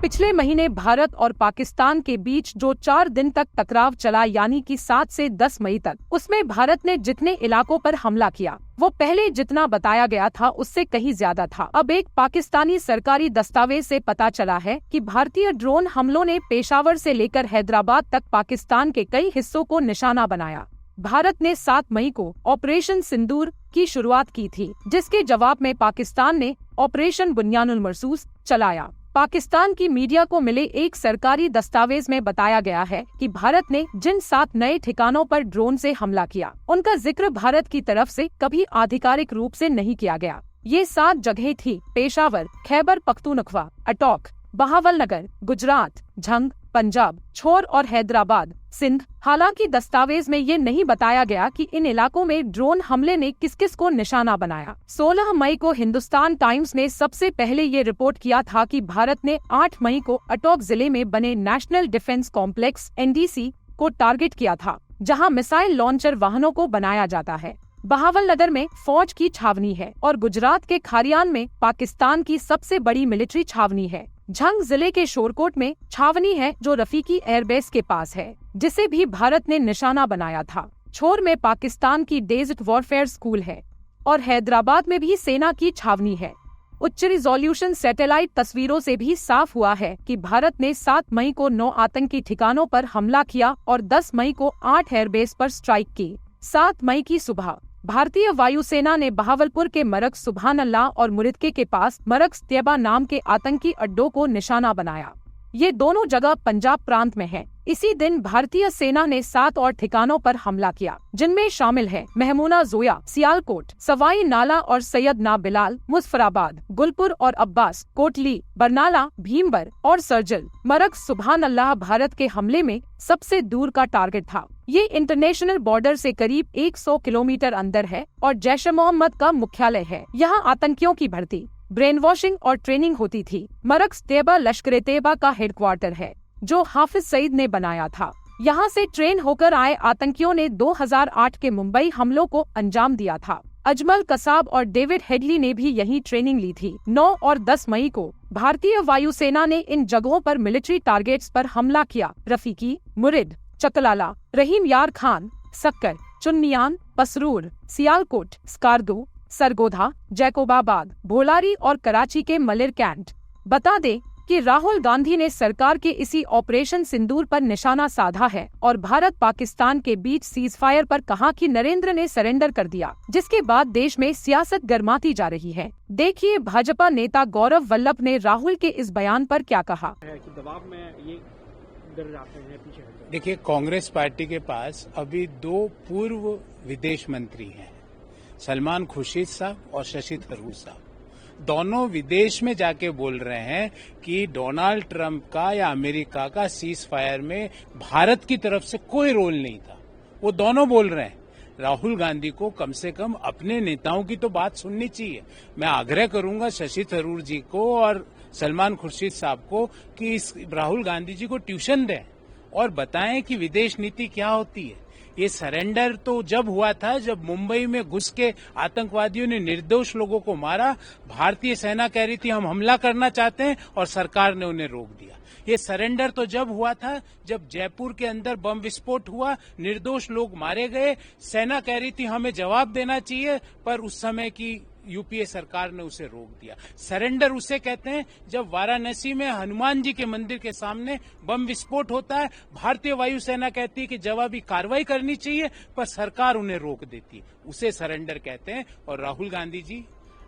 पिछले महीने भारत और पाकिस्तान के बीच जो 4 दिन तक टकराव चला, यानी कि 7 से 10 मई तक, उसमें भारत ने जितने इलाकों पर हमला किया वो पहले जितना बताया गया था उससे कहीं ज्यादा था। अब एक पाकिस्तानी सरकारी दस्तावेज से पता चला है कि भारतीय ड्रोन हमलों ने पेशावर से लेकर हैदराबाद तक पाकिस्तान के कई हिस्सों को निशाना बनाया। भारत ने 7 मई को ऑपरेशन सिंदूर की शुरुआत की थी, जिसके जवाब में पाकिस्तान ने ऑपरेशन बुनियानुल मरसूस चलाया। पाकिस्तान की मीडिया को मिले एक सरकारी दस्तावेज में बताया गया है कि भारत ने जिन 7 नए ठिकानों पर ड्रोन से हमला किया, उनका जिक्र भारत की तरफ से कभी आधिकारिक रूप से नहीं किया गया। ये 7 जगहें थी: पेशावर, खैबर पख्तूनख्वा, अटोक, बहावलनगर, गुजरात, झंग, पंजाब, छोर और हैदराबाद, सिंध। हालांकि दस्तावेज में ये नहीं बताया गया कि इन इलाकों में ड्रोन हमले ने किस किस को निशाना बनाया। 16 मई को हिंदुस्तान टाइम्स ने सबसे पहले ये रिपोर्ट किया था कि भारत ने 8 मई को अटोक जिले में बने नेशनल डिफेंस कॉम्प्लेक्स (NDC) को टारगेट किया था, जहां मिसाइल लॉन्चर वाहनों को बनाया जाता है। बहावलनगर में फौज की छावनी है और गुजरात के खारियान में पाकिस्तान की सबसे बड़ी मिलिट्री छावनी है। झंग जिले के शोरकोट में छावनी है जो रफीकी एयरबेस के पास है, जिसे भी भारत ने निशाना बनाया था। छोर में पाकिस्तान की डेजर्ट वॉरफेयर स्कूल है और हैदराबाद में भी सेना की छावनी है। उच्च रिजोल्यूशन सैटेलाइट तस्वीरों से भी साफ हुआ है कि भारत ने 7 मई को 9 आतंकी ठिकानों पर हमला किया और 10 मई को 8 एयरबेस पर स्ट्राइक की। 7 मई की सुबह भारतीय वायुसेना ने बहावलपुर के मरक सुभान अल्लाह और मुरिदके के पास मरक त्यबा नाम के आतंकी अड्डों को निशाना बनाया। ये दोनों जगह पंजाब प्रांत में है। इसी दिन भारतीय सेना ने 7 और ठिकानों पर हमला किया, जिनमें शामिल है महमूना जोया, सियालकोट, सवाई नाला और सैयद ना बिलाल, मुजफ्फराबाद, गुलपुर और अब्बास, कोटली, बरनाला, भीमबर और सरजल। मरक सुभान अल्लाह भारत के हमले में सबसे दूर का टारगेट था। ये इंटरनेशनल बॉर्डर से करीब 100 किलोमीटर अंदर है और जैश ए मोहम्मद का मुख्यालय है। यहाँ आतंकियों की भर्ती, ब्रेन वॉशिंग और ट्रेनिंग होती थी। मरक त्यबा लश्कर-ए-तैयबा का हेडक्वार्टर है, जो हाफिज सईद ने बनाया था। यहाँ से ट्रेन होकर आए आतंकियों ने 2008 के मुंबई हमलों को अंजाम दिया था। अजमल कसाब और डेविड हेडली ने भी यही ट्रेनिंग ली थी। 9 और 10 मई को भारतीय वायुसेना ने इन जगहों पर मिलिट्री टारगेट्स पर हमला किया। रफीकी, मुरिद, चकलाला, रहीम यार खान, सक्कर, चुन्नियान, पसरूर, सियालकोट, स्कार्दू, सरगोधा, जैकोबाबाद, भोलारी और कराची के मलिर कैंट। बता दें कि राहुल गांधी ने सरकार के इसी ऑपरेशन सिंदूर पर निशाना साधा है और भारत पाकिस्तान के बीच सीज फायर पर कहा कि नरेंद्र ने सरेंडर कर दिया, जिसके बाद देश में सियासत गर्माती जा रही है। देखिए भाजपा नेता गौरव वल्लभ ने राहुल के इस बयान पर क्या कहा। देखिए, कांग्रेस पार्टी के पास अभी 2 पूर्व विदेश मंत्री हैं, सलमान खुर्शीद साहब और शशि थरूर साहब। दोनों विदेश में जाके बोल रहे हैं कि डोनाल्ड ट्रंप का या अमेरिका का सीज फायर में भारत की तरफ से कोई रोल नहीं था। वो दोनों बोल रहे हैं। राहुल गांधी को कम से कम अपने नेताओं की तो बात सुननी चाहिए। मैं आग्रह करूंगा शशि थरूर जी को और सलमान खुर्शीद साहब को कि इस राहुल गांधी जी को ट्यूशन दें और बताएं कि विदेश नीति क्या होती है। ये सरेंडर तो जब हुआ था जब मुंबई में घुस के आतंकवादियों ने निर्दोष लोगों को मारा। भारतीय सेना कह रही थी हम हमला करना चाहते हैं और सरकार ने उन्हें रोक दिया। ये सरेंडर तो जब हुआ था जब जयपुर के अंदर बम विस्फोट हुआ, निर्दोष लोग मारे गए। सेना कह रही थी हमें जवाब देना चाहिए, पर उस समय की यूपीए सरकार ने उसे रोक दिया। सरेंडर उसे कहते हैं जब वाराणसी में हनुमान जी के मंदिर के सामने बम विस्फोट होता है, भारतीय वायुसेना कहती है कि जवाबी कार्रवाई करनी चाहिए, पर सरकार उन्हें रोक देती है। उसे सरेंडर कहते हैं। और राहुल गांधी जी,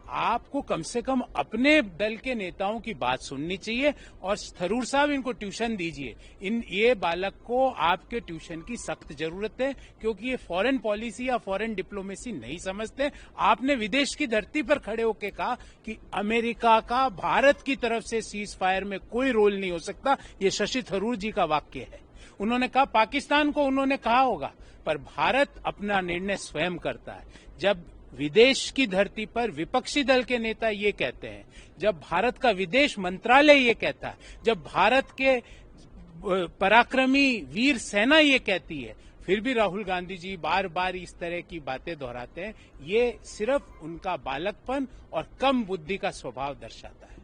आपको कम से कम अपने दल के नेताओं की बात सुननी चाहिए और थरूर साहब इनको ट्यूशन दीजिए। ये बालक को आपके ट्यूशन की सख्त जरूरत है, क्योंकि ये फॉरेन पॉलिसी या फॉरेन डिप्लोमेसी नहीं समझते। आपने विदेश की धरती पर खड़े होकर कहा कि अमेरिका का भारत की तरफ से सीज फायर में कोई रोल नहीं हो सकता। ये शशि थरूर जी का वाक्य है। उन्होंने कहा पाकिस्तान को उन्होंने कहा होगा, पर भारत अपना निर्णय स्वयं करता है। जब विदेश की धरती पर विपक्षी दल के नेता ये कहते हैं, जब भारत का विदेश मंत्रालय ये कहता है, जब भारत के पराक्रमी वीर सेना ये कहती है, फिर भी राहुल गांधी जी बार बार इस तरह की बातें दोहराते हैं, ये सिर्फ उनका बालकपन और कम बुद्धि का स्वभाव दर्शाता है।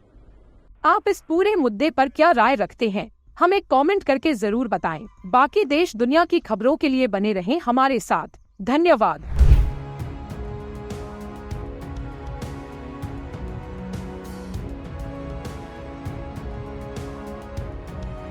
आप इस पूरे मुद्दे पर क्या राय रखते हैं, हमें कमेंट करके जरूर बताएं। बाकी देश दुनिया की खबरों के लिए बने रहें हमारे साथ। धन्यवाद।